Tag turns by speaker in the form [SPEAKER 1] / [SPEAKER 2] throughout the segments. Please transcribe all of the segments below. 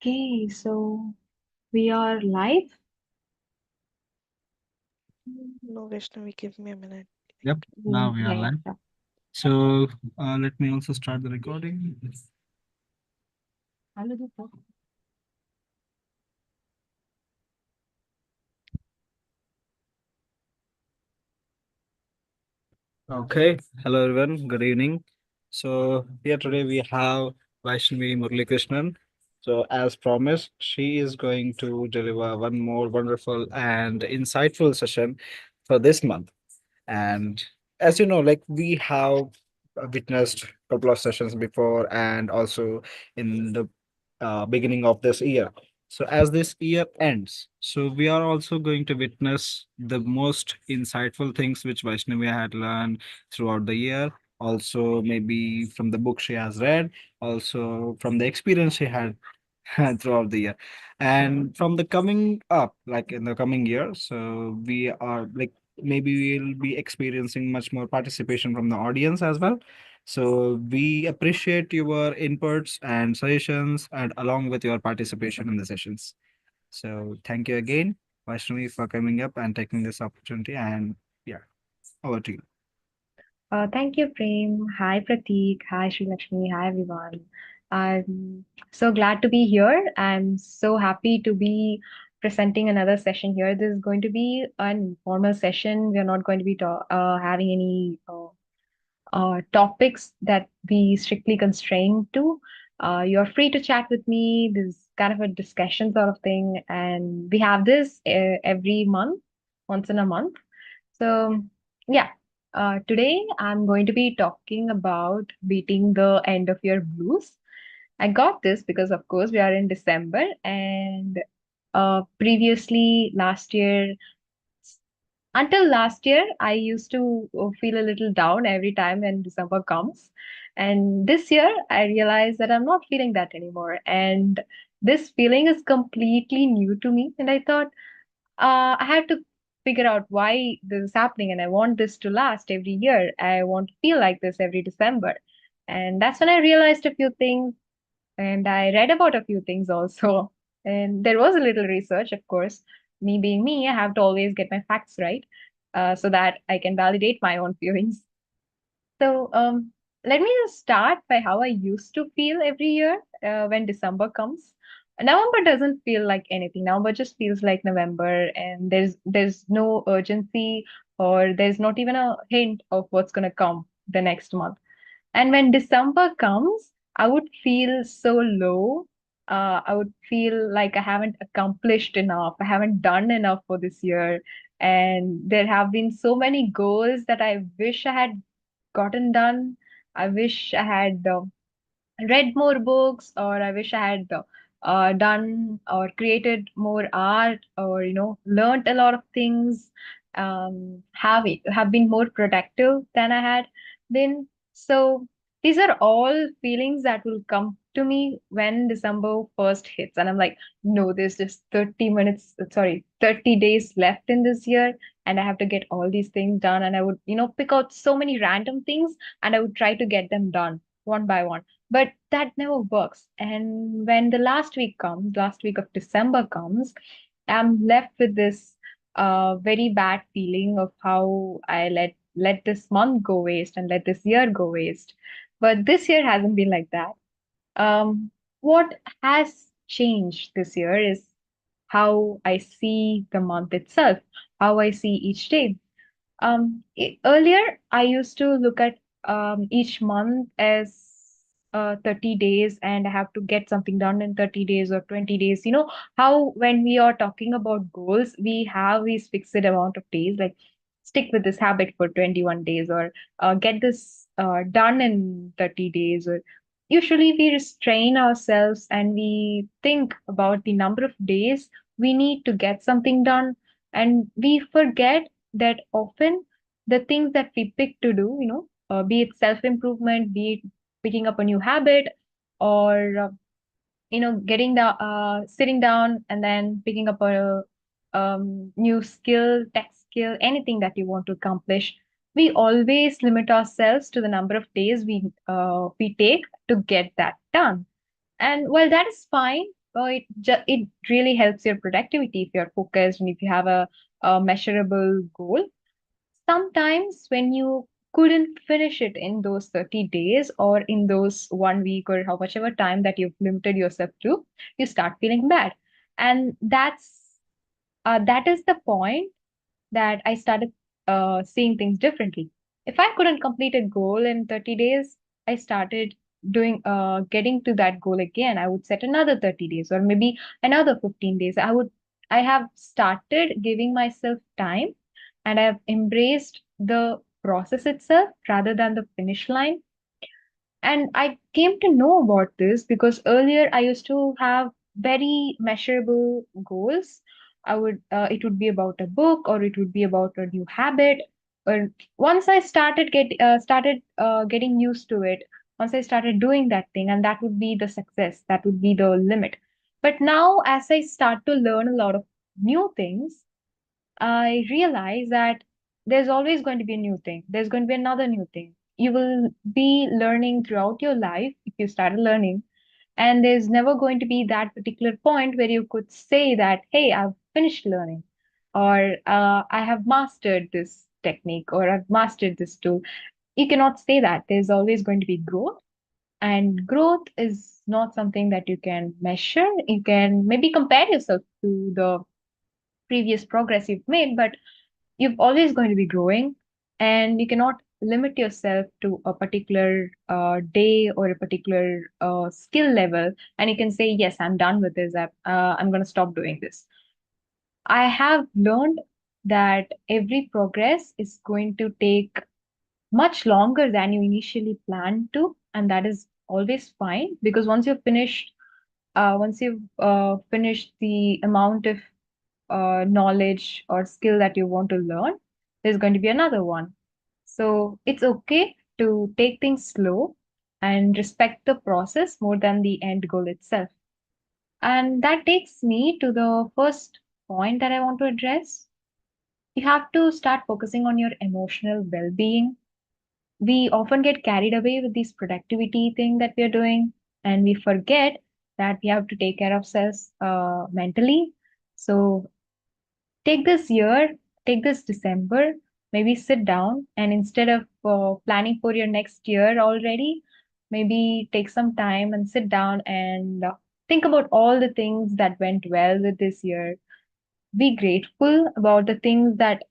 [SPEAKER 1] Okay, so we are live.
[SPEAKER 2] No, Vaishnavi, give me a minute.
[SPEAKER 3] Yep, now we are
[SPEAKER 1] Yeah,
[SPEAKER 3] live.
[SPEAKER 1] yeah.
[SPEAKER 3] So let me also start the recording.
[SPEAKER 1] Sure.
[SPEAKER 3] Okay, hello everyone, good evening. So here today we have Vaishnavi Murali Krishnan. So as promised, she is going to deliver one more wonderful and insightful session for this month. And as you know, like we have witnessed a couple of sessions before and also in the beginning of this year. So as this year ends, so we are also going to witness the most insightful things which Vaishnavi had learned throughout the year. Also, maybe from the book she has read, also from the experience she had throughout the year. And from the coming up, like in the coming year, so we are like maybe we'll be experiencing much more participation from the audience as well. So we appreciate your inputs and suggestions and along with your participation in the sessions. So thank you again, Vaishnavi, for coming up and taking this opportunity. And yeah, over to you.
[SPEAKER 1] Thank you, Prem. Hi, Prateek. Hi, Sri Lakshmi. Hi, everyone. I'm so glad to be here. I'm so happy to be presenting another session here. This is going to be an informal session. We are not going to be having any topics that we strictly constrain to. You're free to chat with me. This is kind of a discussion sort of thing, and we have this every month, once in a month. So, yeah, today I'm going to be talking about beating the end of year blues. I got this because, of course, we are in December, and previously last year until last year, I used to feel a little down every time when December comes. And this year, I realized that I'm not feeling that anymore. And this feeling is completely new to me. And I thought I had to figure out why this is happening. And I want this to last every year. I want to feel like this every December. And that's when I realized a few things. And I read about a few things also. And there was a little research, of course. Me being me, I have to always get my facts right so that I can validate my own feelings. So let me just start by how I used to feel every year when December comes. November doesn't feel like anything. November just feels like November, and there's no urgency or there's not even a hint of what's gonna come the next month. And when December comes, I would feel so low. I would feel like I haven't accomplished enough. I haven't done enough for this year. And there have been so many goals that I wish I had gotten done. I wish I had read more books, or I wish I had done or created more art, or learned a lot of things. Have been more productive than I had been. So these are all feelings that will come to me when December first hits, and I'm like, no, there's just 30 days left in this year, and I have to get all these things done. And I would, pick out so many random things, and I would try to get them done one by one, but that never works. And when the last week of December comes, I'm left with this very bad feeling of how I let this month go waste and let this year go waste. But this year hasn't been like that. What has changed this year is how I see the month itself, how I see each day. Earlier, I used to look at each month as 30 days, and I have to get something done in 30 days or 20 days. You know how when we are talking about goals, we have these fixed amount of days, like stick with this habit for 21 days, or get this done in 30 days. Or usually we restrain ourselves and we think about the number of days we need to get something done, and we forget that often the things that we pick to do, be it self improvement, be it picking up a new habit, or getting the sitting down and then picking up a new skill, tech skill, anything that you want to accomplish. We always limit ourselves to the number of days we take to get that done. And while that is fine, it really helps your productivity if you're focused and if you have a measurable goal. Sometimes when you couldn't finish it in those 30 days or in those 1 week or how much ever time that you've limited yourself to, you start feeling bad. And that is the point that I started seeing things differently. If I couldn't complete a goal in 30 days, I started getting to that goal again. I would set another 30 days or maybe another 15 days. I have started giving myself time and I've embraced the process itself rather than the finish line. And I came to know about this because earlier I used to have very measurable goals. It would be about a book or it would be about a new habit. Or once I started getting used to it, once I started doing that thing, and that would be the success, that would be the limit. But now, as I start to learn a lot of new things, I realize that there's always going to be a new thing. There's going to be another new thing. You will be learning throughout your life if you started learning. And there's never going to be that particular point where you could say that, hey, I've finished learning, or I have mastered this technique, or I've mastered this tool. You cannot say that. There's always going to be growth. And growth is not something that you can measure. You can maybe compare yourself to the previous progress you've made, but you're always going to be growing and you cannot limit yourself to a particular day or a particular skill level and you can say yes, I'm done with this. I'm going to stop doing this. I have learned that every progress is going to take much longer than you initially planned to, and that is always fine because once you've finished the amount of knowledge or skill that you want to learn, there's going to be another one. So it's okay to take things slow and respect the process more than the end goal itself. And that takes me to the first point that I want to address. You have to start focusing on your emotional well being. We often get carried away with this productivity thing that we're doing, and we forget that we have to take care of ourselves mentally. So take this year, take this December, maybe sit down and instead of planning for your next year already, maybe take some time and sit down and think about all the things that went well with this year. Be grateful about the things that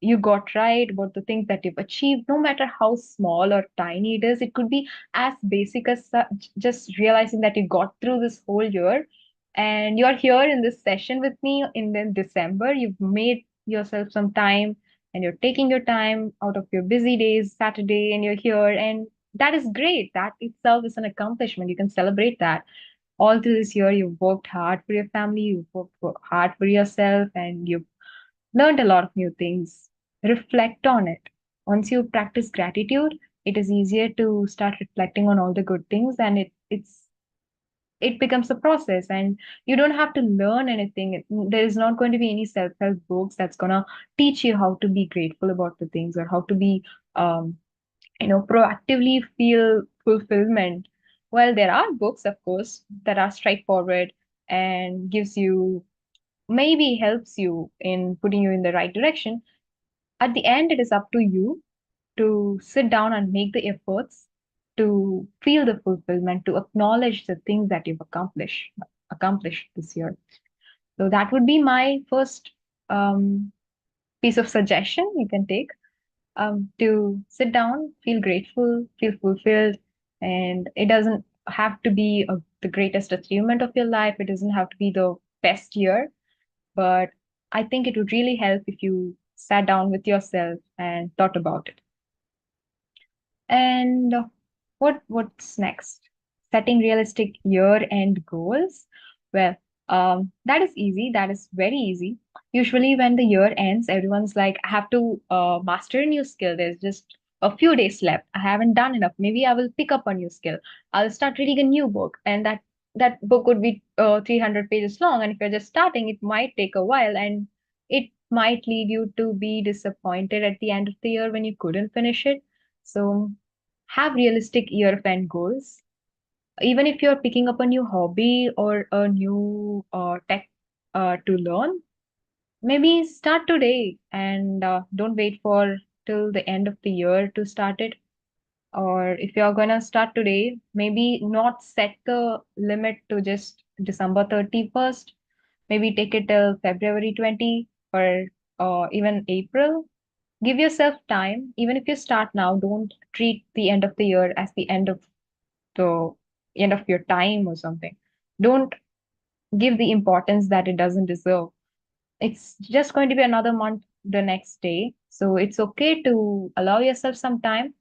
[SPEAKER 1] you got right, about the things that you've achieved, no matter how small or tiny it is. It could be as basic as just realizing that you got through this whole year and you're here in this session with me in the December. You've made yourself some time and you're taking your time out of your busy days, Saturday, and you're here. And that is great. That itself is an accomplishment. You can celebrate that all through this year. You've worked hard for your family, you've worked hard for yourself, and you've learned a lot of new things. Reflect on it. Once you practice gratitude, it is easier to start reflecting on all the good things, and it becomes a process. And you don't have to learn anything. There is not going to be any self-help books that's gonna teach you how to be grateful about the things or how to be um, proactively feel fulfillment. Well, there are books, of course, that are straightforward and gives you maybe helps you in putting you in the right direction. At the end, it is up to you to sit down and make the efforts to feel the fulfillment, to acknowledge the things that you've accomplished this year. So that would be my first um, piece of suggestion you can take, to sit down, feel grateful, feel fulfilled, and it doesn't have to be the greatest achievement of your life. It doesn't have to be the best year, but I think it would really help if you sat down with yourself and thought about it. And what's next? Setting realistic year-end goals. Well, that is easy. That is very easy. Usually, when the year ends, everyone's like, I have to master a new skill. There's just a few days left. I haven't done enough. Maybe I will pick up a new skill. I'll start reading a new book, and that book would be 300 pages long. And if you're just starting, it might take a while, and it might lead you to be disappointed at the end of the year when you couldn't finish it. So have realistic year of end goals. Even if you're picking up a new hobby or a new tech to learn, maybe start today and don't wait for till the end of the year to start it. Or if you're gonna start today, maybe not set the limit to just December 31st. Maybe take it till February 20 or even April. Give yourself time. Even if you start now, don't treat the end of the year as the end of your time or something. Don't give the importance that it doesn't deserve. It's just going to be another month the next day. So it's okay to allow yourself some time.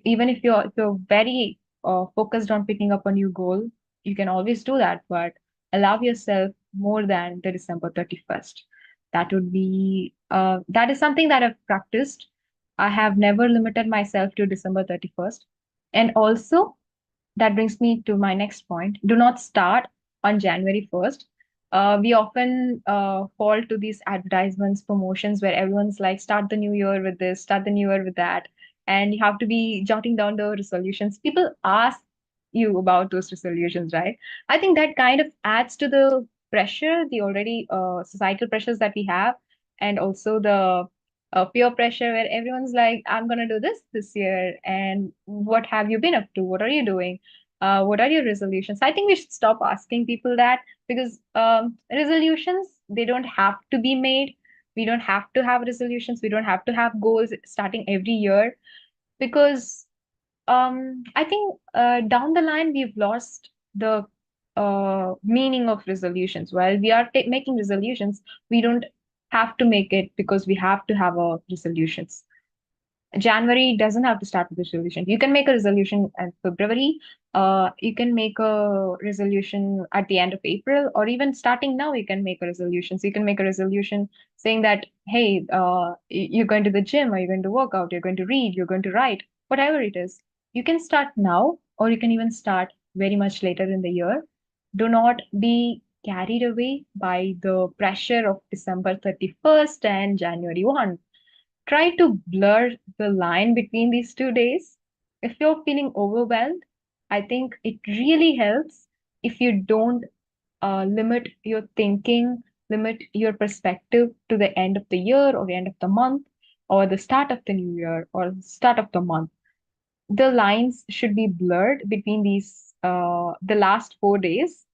[SPEAKER 1] Even if you're very focused on picking up a new goal, you can always do that, but allow yourself more than the December 31st. That is something that I've practiced. I have never limited myself to December 31st. And also, that brings me to my next point. Do not start on January 1st. We often fall to these advertisements, promotions where everyone's like, start the new year with this, start the new year with that. And you have to be jotting down the resolutions. People ask you about those resolutions, right? I think that kind of adds to the pressure, the already societal pressures that we have, and also the peer pressure where everyone's like, I'm going to do this year. And what have you been up to? What are you doing? What are your resolutions? I think we should stop asking people that because resolutions, they don't have to be made. We don't have to have resolutions. We don't have to have goals starting every year because I think down the line we've lost the meaning of resolutions. While we are making resolutions, we don't have to make it because we have to have a resolutions. January doesn't have to start with a resolution. You can make a resolution in February. You can make a resolution at the end of April, or even starting now, you can make a resolution. So you can make a resolution saying that, hey, you're going to the gym, or you're going to work out, you're going to read, you're going to write, whatever it is. You can start now, or you can even start very much later in the year. Do not be carried away by the pressure of December 31st and January 1. Try to blur the line between these 2 days. If you're feeling overwhelmed, I think it really helps if you don't limit your thinking, limit your perspective to the end of the year or the end of the month or the start of the new year or the start of the month. The lines should be blurred between the last 4 days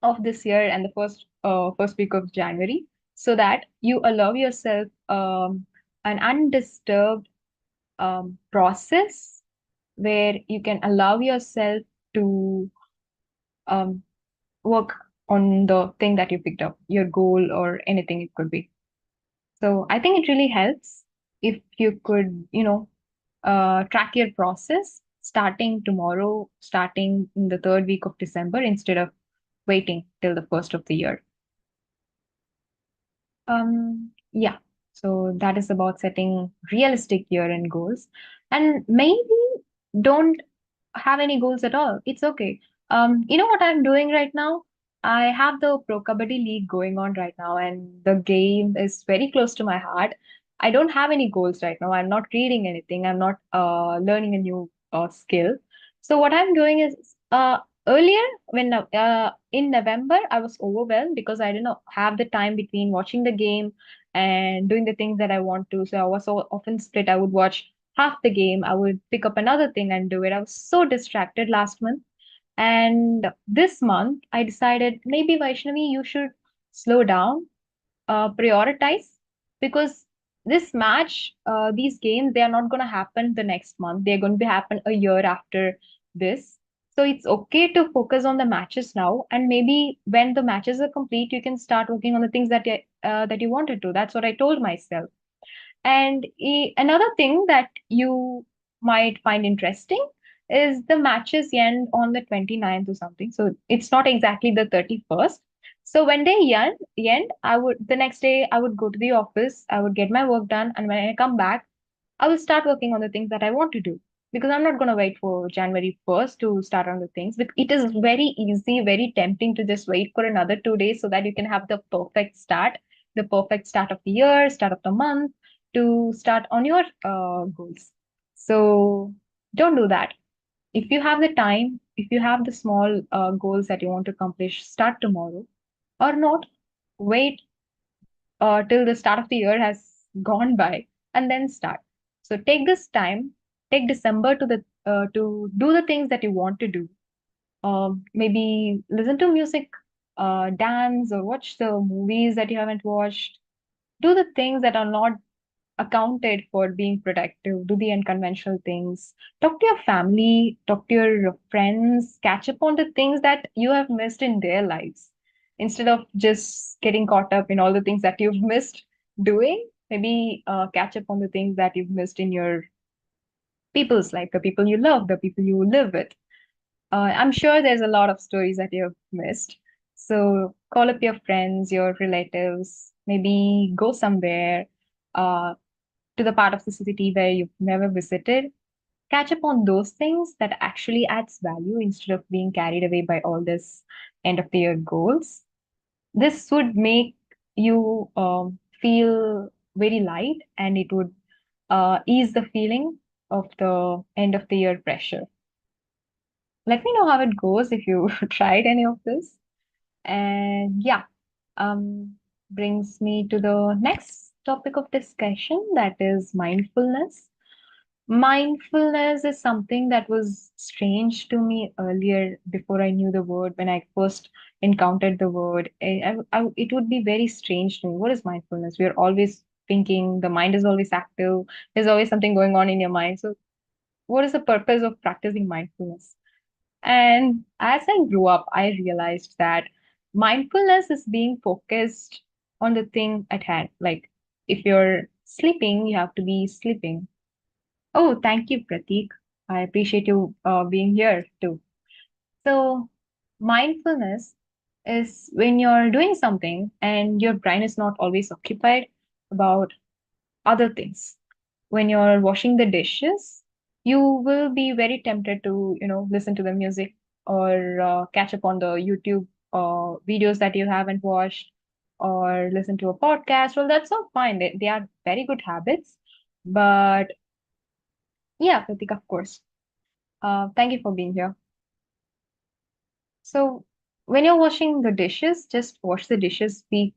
[SPEAKER 1] of this year and the first week of January, so that you allow yourself an undisturbed process where you can allow yourself to um, work on the thing that you picked up, your goal or anything it could be. So I think it really helps if you could, track your process starting tomorrow, starting in the third week of December instead of waiting till the first of the year. Yeah. So that is about setting realistic year-end goals. And maybe don't have any goals at all. It's okay. You know what I'm doing right now? I have the Pro Kabaddi League going on right now, and the game is very close to my heart. I don't have any goals right now. I'm not reading anything. I'm not learning a new skill. So what I'm doing is earlier when in November I was overwhelmed because I didn't have the time between watching the game and doing the things that I want to. So I was so often split. I would watch half the game, I would pick up another thing and do it. I was so distracted last month. And this month, I decided maybe Vaishnavi, you should slow down, prioritize, because this match, these games, they are not going to happen the next month. They're going to be happen a year after this. So it's okay to focus on the matches now, and maybe when the matches are complete, you can start working on the things that you wanted to. That's what I told myself. And another thing that you might find interesting is the matches end on the 29th or something. So it's not exactly the 31st. So when they end, the next day I would go to the office, I would get my work done, and when I come back, I will start working on the things that I want to do. Because I'm not going to wait for January 1st to start on the things. It is very easy, very tempting to just wait for another 2 days so that you can have the perfect start of the year, start of the month, to start on your goals. So don't do that. If you have the time, if you have the small goals that you want to accomplish, start tomorrow or not. Wait till the start of the year has gone by and then start. So take this time, take December to do the things that you want to do. Maybe listen to music, dance, or watch the movies that you haven't watched. Do the things that are not accounted for being productive. Do the unconventional things. Talk to your family, talk to your friends, catch up on the things that you have missed in their lives. Instead of just getting caught up in all the things that you've missed doing, maybe catch up on the things that you've missed in your people's life, the people you love, the people you live with. I'm sure there's a lot of stories that you've missed. So call up your friends, your relatives, maybe go somewhere uh, to the part of the city where you've never visited. Catch up on those things that actually adds value instead of being carried away by all this end of the year goals. This would make you feel very light and it would ease the feeling of the end of the year pressure. Let me know how it goes if you tried any of this. And yeah, brings me to the next topic of discussion, that is mindfulness. Mindfulness is something that was strange to me earlier before I knew the word. When I first encountered the word, it would be very strange to me. What is mindfulness? We are always thinking, the mind is always active, there's always something going on in your mind. So, what is the purpose of practicing mindfulness? And as I grew up, I realized that mindfulness is being focused on the thing at hand. Like if you're sleeping, you have to be sleeping. Oh, thank you, Pratik. I appreciate you being here too. So, mindfulness is when you're doing something and your brain is not always occupied about other things. When you're washing the dishes, you will be very tempted to, listen to the music or catch up on the YouTube videos that you haven't watched or listen to a podcast. Well, that's all fine. They are very good habits. But yeah, Pratik, of course. Thank you for being here. So when you're washing the dishes, just wash the dishes. Take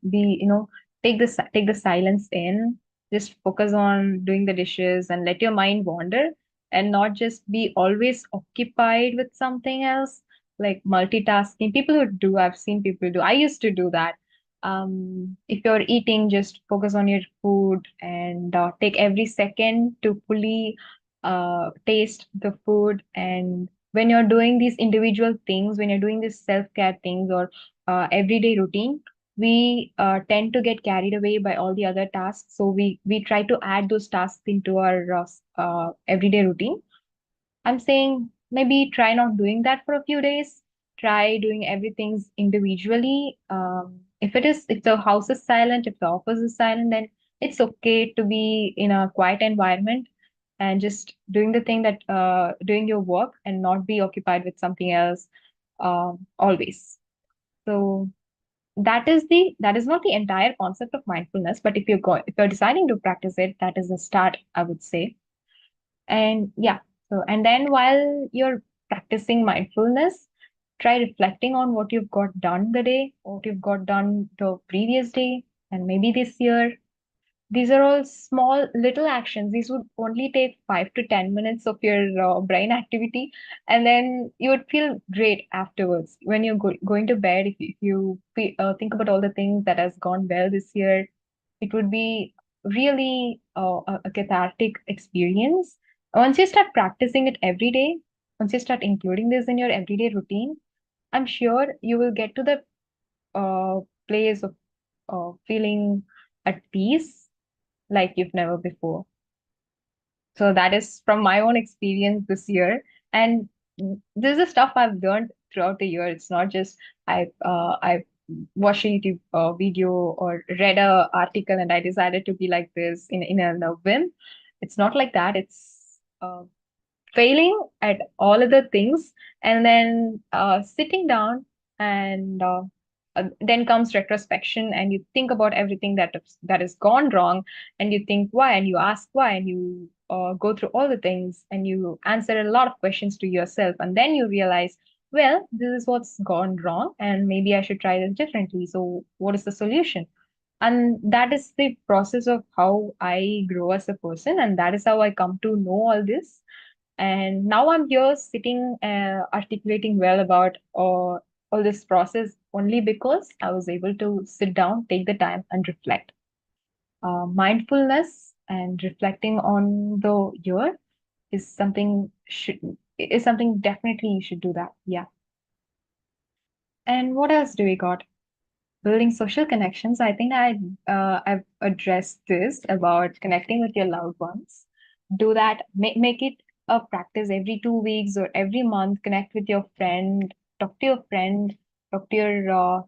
[SPEAKER 1] the silence in. Just focus on doing the dishes and let your mind wander and not just be always occupied with something else, like multitasking. I've seen people do. I used to do that. If you're eating, just focus on your food and take every second to fully taste the food. And when you're doing these individual things, when you're doing these self-care things or everyday routine, we tend to get carried away by all the other tasks. So we try to add those tasks into our everyday routine. I'm saying maybe try not doing that for a few days. Try doing everything individually. If the house is silent, if the office is silent, then it's okay to be in a quiet environment and just doing the thing that doing your work and not be occupied with something else always. So that is not the entire concept of mindfulness, but if you're deciding to practice it, that is the start, I would say. And yeah, so and then while you're practicing mindfulness, try reflecting on what you've got done the day, what you've got done the previous day, and maybe this year. These are all small little actions. These would only take 5 to 10 minutes of your brain activity, and then you would feel great afterwards when you're going to bed. If you think about all the things that has gone well this year, it would be really a cathartic experience. Once you start practicing it every day, once you start including this in your everyday routine, I'm sure you will get to the place of feeling at peace like you've never before. So that is from my own experience this year. And this is the stuff I've learned throughout the year. It's not just I watched a YouTube video or read a article and I decided to be like this in a whim. It's not like that. It's failing at all other things and then sitting down and then comes retrospection and you think about everything that has gone wrong and you think why and you ask why and you go through all the things and you answer a lot of questions to yourself and then you realize well, this is what's gone wrong, and maybe I should try this differently. So, what is the solution? And that is the process of how I grow as a person, and that is how I come to know all this. And now I'm here sitting, articulating well about all this process only because I was able to sit down, take the time, and reflect. Mindfulness and reflecting on the year is something definitely you should do that. Yeah. And what else do we got? Building social connections. I think I've addressed this about connecting with your loved ones. Do that. Make it a practice every 2 weeks or every month. Connect with your friend. Talk to your friend. Talk to your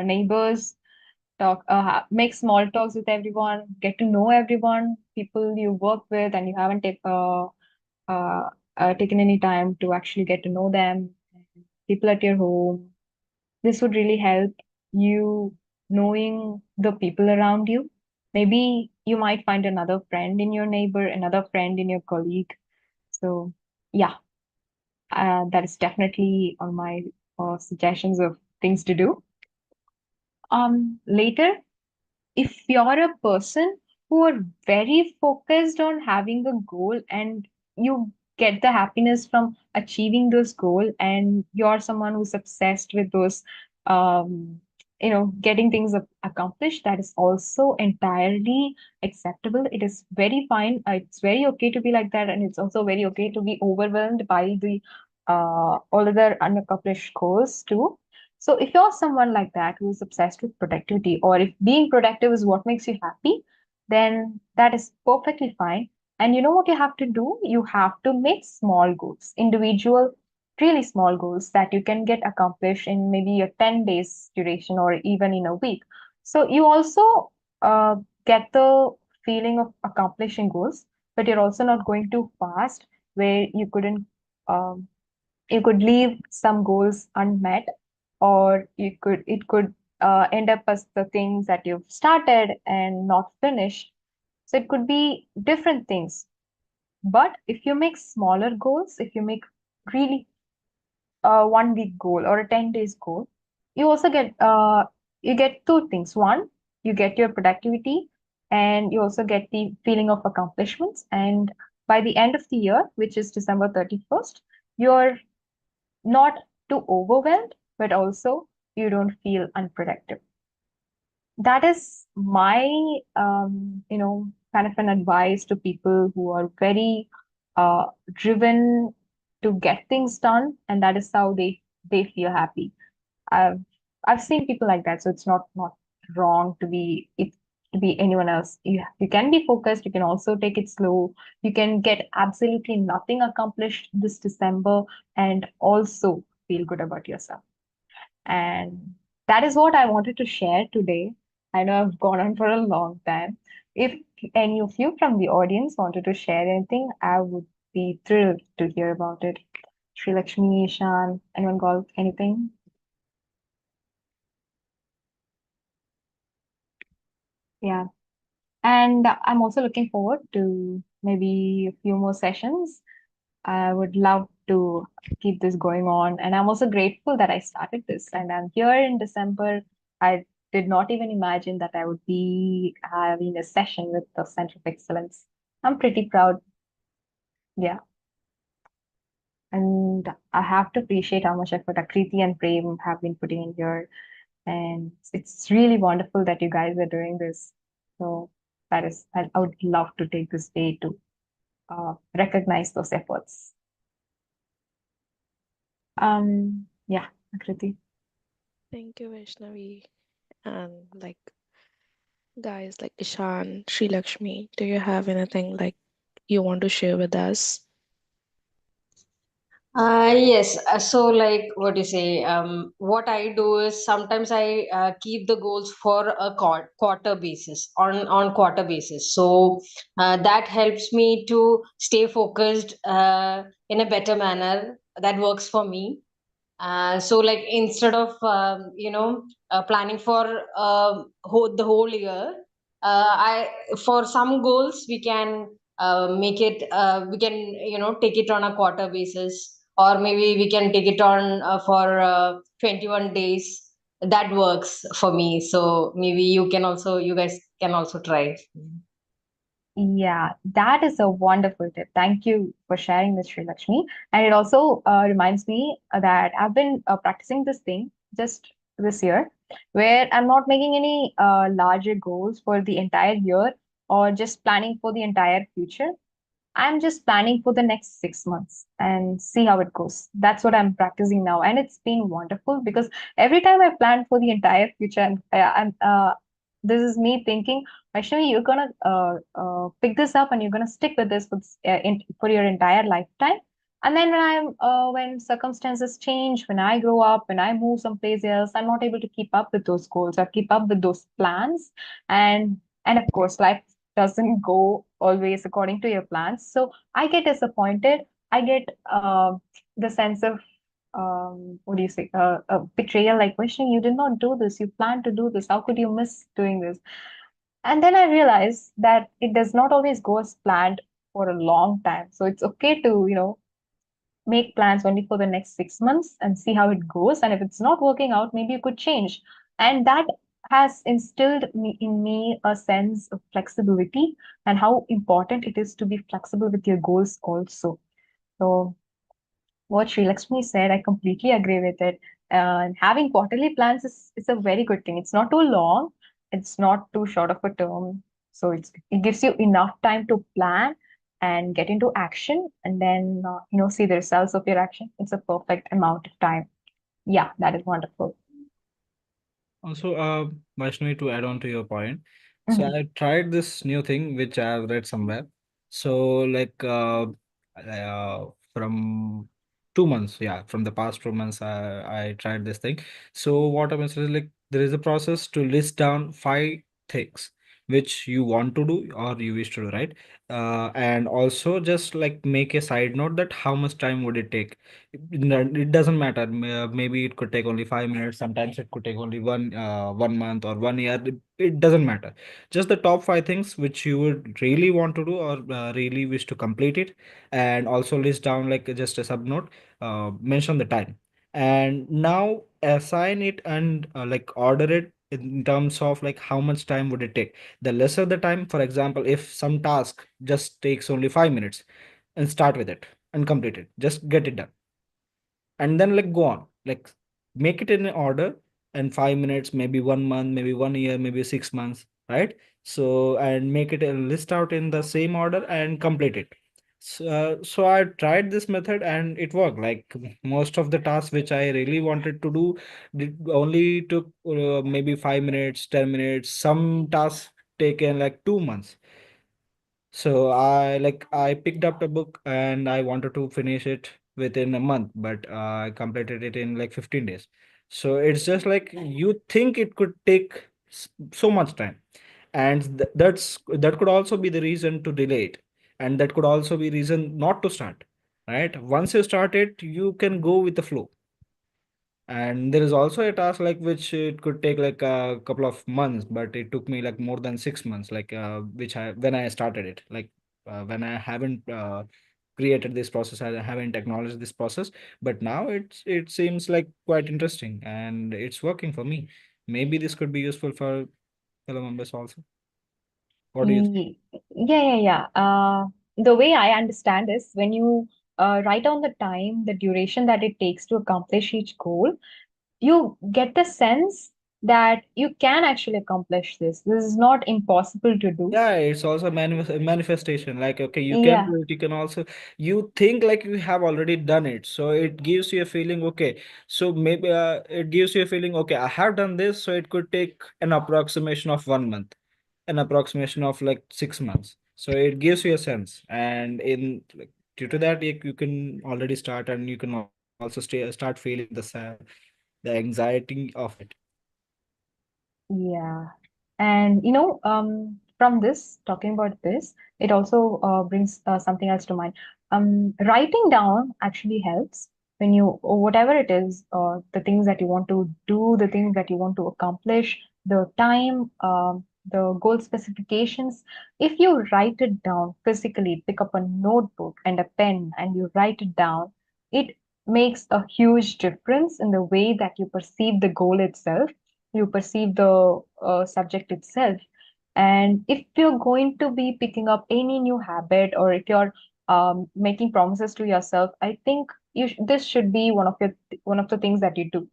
[SPEAKER 1] neighbors. Make small talks with everyone. Get to know everyone. People you work with and you haven't uh, taken any time to actually get to know them. People at your home, this would really help you knowing the people around you. Maybe you might find another friend in your neighbor, another friend in your colleague. So, yeah, that is definitely on my suggestions of things to do. Later, if you're a person who are very focused on having a goal and you get the happiness from achieving this goal, and you're someone who's obsessed with those getting things accomplished, that is also entirely acceptable. It is very fine. It's very okay to be like that, and it's also very okay to be overwhelmed by the all other unaccomplished goals too. So if you're someone like that who's obsessed with productivity, or if being productive is what makes you happy, then that is perfectly fine. And you know what you have to do? You have to make small goals, individual, really small goals that you can get accomplished in maybe a 10 days duration or even in a week. So you also get the feeling of accomplishing goals, but you're also not going too fast where um, you could leave some goals unmet, or it could end up as the things that you've started and not finished. So it could be different things. But if you make smaller goals, if you make really a 1 week goal or a 10 days goal, you also get two things. One, you get your productivity, and you also get the feeling of accomplishments. And by the end of the year, which is December 31st, you're not too overwhelmed, but also you don't feel unproductive. That is my, kind of an advice to people who are very driven to get things done, and that is how they feel happy. I've I've seen people like that, so it's not wrong to be it to be anyone else. You can be focused. You can also take it slow. You can get absolutely nothing accomplished this December and also feel good about yourself. And that is what I wanted to share today. I know I've gone on for a long time. If any of you from the audience wanted to share anything, I would be thrilled to hear about it. Sri Lakshmi, Ishan, anyone got anything? Yeah. And I'm also looking forward to maybe a few more sessions. I would love to keep this going on. And I'm also grateful that I started this. And I'm here in December. I did not even imagine that I would be having a session with the Center of Excellence. I'm pretty proud. Yeah. And I have to appreciate how much effort Akriti and Prem have been putting in here. And it's really wonderful that you guys are doing this. So I would love to take this day to recognize those efforts. Yeah, Akriti.
[SPEAKER 2] Thank you, Vaishnavi. And like guys like Ishan, Sri Lakshmi, do you have anything like you want to share with us?
[SPEAKER 4] Yes. So, like, what do you say? What I do is sometimes I keep the goals for a quarter basis, on quarter basis. So that helps me to stay focused in a better manner. That works for me. So, like, instead of planning for the whole year, I for some goals we can make it. We can take it on a quarter basis, or maybe we can take it on for 21 days. That works for me. So maybe you guys can also try.
[SPEAKER 1] Yeah, that is a wonderful tip. Thank you for sharing this, Sri Lakshmi. And it also reminds me that I've been practicing this thing just this year, where I'm not making any larger goals for the entire year or just planning for the entire future. I'm just planning for the next 6 months and see how it goes. That's what I'm practicing now, and it's been wonderful because every time I plan for the entire future, and this is me thinking, Vaishnavi, you're gonna pick this up and you're gonna stick with this for your entire lifetime. And then when circumstances change, when I grow up, when I move someplace else, I'm not able to keep up with those goals or keep up with those plans, and of course, life doesn't go always according to your plans. So I get disappointed. I get the sense of what do you say? A betrayal, like wishing you did not do this. You planned to do this. How could you miss doing this? And then I realized that it does not always go as planned for a long time. So it's okay to, make plans only for the next 6 months and see how it goes. And if it's not working out, maybe you could change. And that has instilled in me a sense of flexibility and how important it is to be flexible with your goals also. So what Sri Lakshmi said, I completely agree with it. And having quarterly plans is a very good thing. It's not too long, it's not too short of a term. So it gives you enough time to plan and get into action and then see the results of your action. It's a perfect amount of time. Yeah, that is wonderful.
[SPEAKER 3] Also, Vaishnavi, to add on to your point, so
[SPEAKER 1] Mhm.
[SPEAKER 3] I tried this new thing which I have read somewhere. So, like, from 2 months, yeah, from the past 2 months, I tried this thing. So, what happens is like there is a process to list down 5 things which you want to do or you wish to do, right? And also just like make a side note that how much time would it take. It doesn't matter. Maybe it could take only 5 minutes. Sometimes it could take only 1 month or 1 year. It doesn't matter. Just the top 5 things which you would really want to do or really wish to complete it, and also list down like just a sub note. Mention the time, and now assign it and like order it in terms of like how much time would it take. The lesser the time, for example, if some task just takes only 5 minutes, and start with it and complete it. Just get it done and then like go on, like make it in order, and 5 minutes, maybe 1 month, maybe 1 year, maybe 6 months, right? So and make it a list out in the same order and complete it. So I tried this method and it worked. Like most of the tasks which I really wanted to do did only took maybe 5 minutes, 10 minutes. Some tasks taken like 2 months. So I picked up a book and I wanted to finish it within a month, but I completed it in like 15 days. So it's just like you think it could take so much time, and that could also be the reason to delay it, and that could also be reason not to start. Right? Once you start it, you can go with the flow. And there is also a task like which it could take like a couple of months, but it took me like more than 6 months, like which I when I started it, like when I haven't created this process, I haven't acknowledged this process, but now it seems like quite interesting and it's working for me. Maybe this could be useful for fellow members also. What do you think?
[SPEAKER 1] Yeah, yeah, yeah. The way I understand is when you write down the time, the duration that it takes to accomplish each goal, you get the sense that you can actually accomplish this. This is not impossible to do.
[SPEAKER 3] Yeah, it's also manifestation. Like, okay, you can
[SPEAKER 1] Yeah,
[SPEAKER 3] do it. You can also, you think like you have already done it. So it gives you a feeling, okay. So maybe it gives you a feeling, okay, I have done this. So it could take an approximation of 1 month, an approximation of like 6 months. So it gives you a sense. And in like due to that, you can already start, and you can also start feeling the anxiety of it.
[SPEAKER 1] yeah. And from this, talking about this, it also brings something else to mind. Writing down actually helps when whatever it is, the things that you want to do, the things that you want to accomplish, the time, the goal specifications. If you write it down physically, pick up a notebook and a pen and you write it down, it makes a huge difference in the way that you perceive the goal itself, you perceive the subject itself. And if you're going to be picking up any new habit, or if you're making promises to yourself, I think this should be one of the things that you do.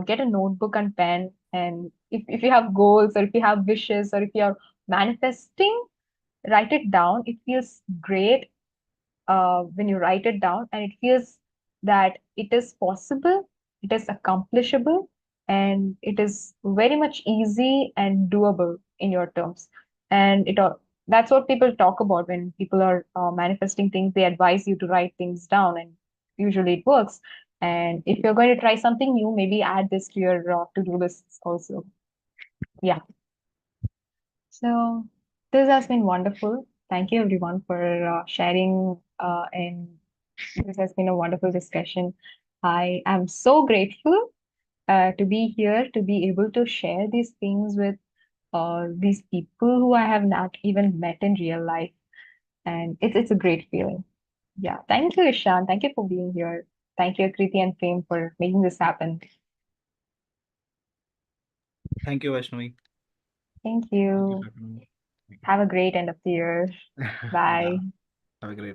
[SPEAKER 1] Get a notebook and pen, and if you have goals, or if you have wishes, or if you're manifesting, write it down. It feels great when you write it down, and it feels that it is possible, it is accomplishable, and it is very much easy and doable in your terms. And that's what people talk about when people are manifesting things. They advise you to write things down, and usually it works. And if you're going to try something new, maybe add this to your to-do list also. Yeah. So this has been wonderful. Thank you everyone for sharing, and this has been a wonderful discussion. I am so grateful to be here, to be able to share these things with these people who I have not even met in real life. And it's a great feeling. Yeah. Thank you, Ishan. Thank you for being here. Thank you, Kriti and Fame, for making this happen.
[SPEAKER 3] Thank you, Vaishnavi.
[SPEAKER 1] Thank
[SPEAKER 3] Thank you
[SPEAKER 1] you.
[SPEAKER 3] for coming.
[SPEAKER 1] Have a great end of the year.
[SPEAKER 3] Yeah,
[SPEAKER 1] Bye.
[SPEAKER 3] have a great